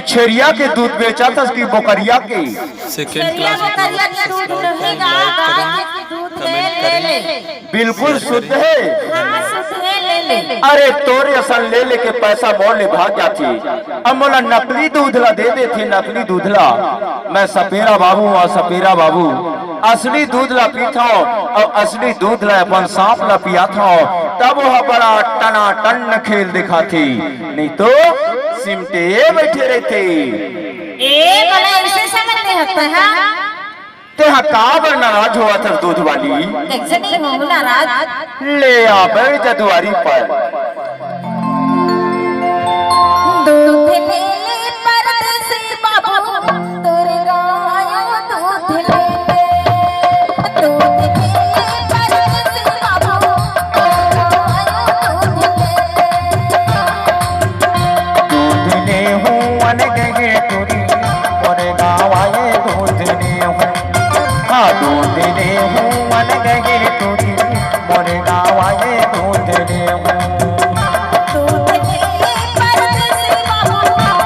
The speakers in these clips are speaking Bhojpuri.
छेरिया के दूध बेचा था कि बोकरिया के? सेकंड क्लास बिल्कुल शुद्ध है। अरे तोरे असल ले लेके पैसा मोल भाग जाती। अब मोला नकली दूधला दे देते, नकली दूधला। मैं सपेरा बाबू और सपेरा बाबू असली दूधला पीता और असली दूधला अपन सांप ला पिया था, तब वह बड़ा टना टन खेल दिखाती। नहीं तो सिमटे बैठे रहते। ऐसे समझते होते हैं ते का नाराज हुआ था दूध वाली? नहीं हो नाराज। ले आ बैठ जा दुआरी पर। दूध ले ले परदेसी बाबू तोरे गायो दूध ले ले। दूध ले ले परदेसी बाबू तोरे गायो दूध ले। दूध ले हूँ अनगे तुरी मोरे गावाए दूध ले हूँ। हाँ दूध ले हूँ अनगे तुरी मोरे गावाए दूध ले हूँ। दूध ले ले परदेसी बाबू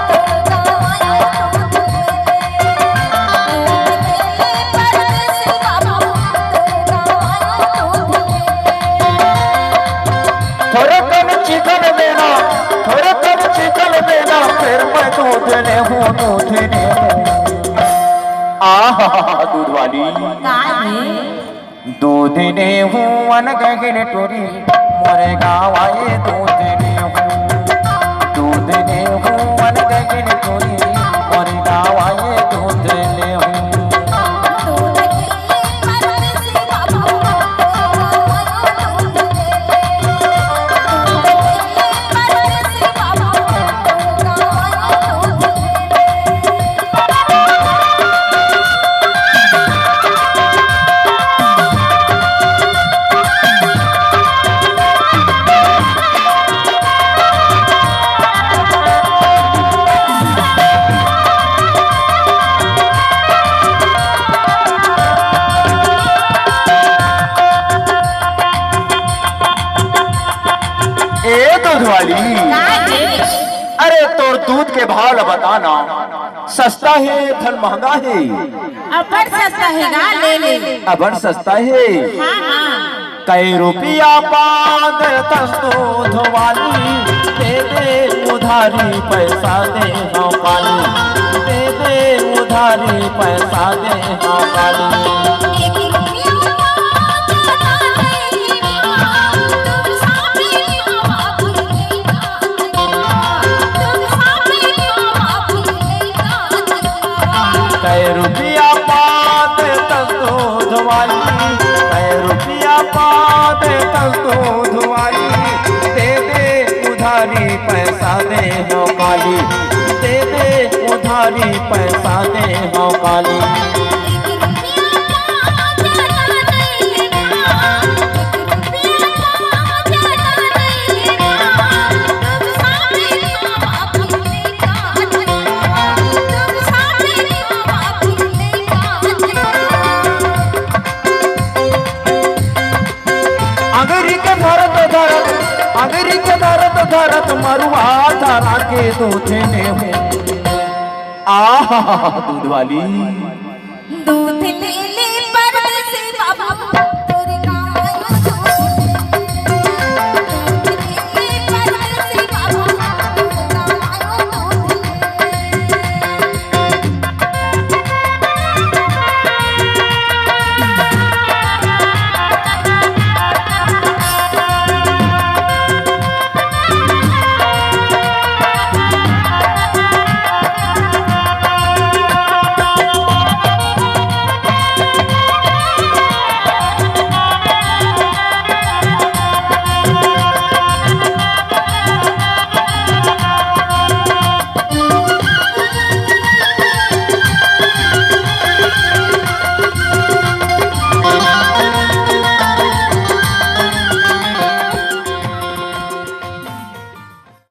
तोरे गायो दूध ले ले। दूध ले ले परदेसी बाबू तोरे गायो दूध ले ले। थोड़ा कम चिकन देना, थोड़ा कम चिकन देना, फिर मैं दूध ले हूँ, दूध ले हूँ। आहा दूध वाली। दूध ले हूँ अनगे टोरी मोरे गावाए दूध ले हूँ। दूध ले हूँ अनगे टोरी मोरे गावाए दूध ले हूँ। दूध ले ले परदेसी बाबू तोरे गायो दूध ले ले। ए दूध वाली, अरे तोर दूध के भाव ला बताना। सस्ता है फल महंगा है? अबर सस्ता है ना ले ले। अबर सस्ता है। कई रुपया बाद दूध वाली दे दे उधारी पैसा दे हाँ पाली। दे दे उधारी पैसा दे हाँ पाली। कई रुपया बाद दूध वाली, कई रुपया बाद दूध वाली दे दे उधारी पैसा दे हो काली। दे दे उधारी पैसा दे हो काली। अगरी के धरत धरत, अगरी के धरत धरत मरुआ धरा के दूध ले हूँ। आहा दूध वाली। दूध ले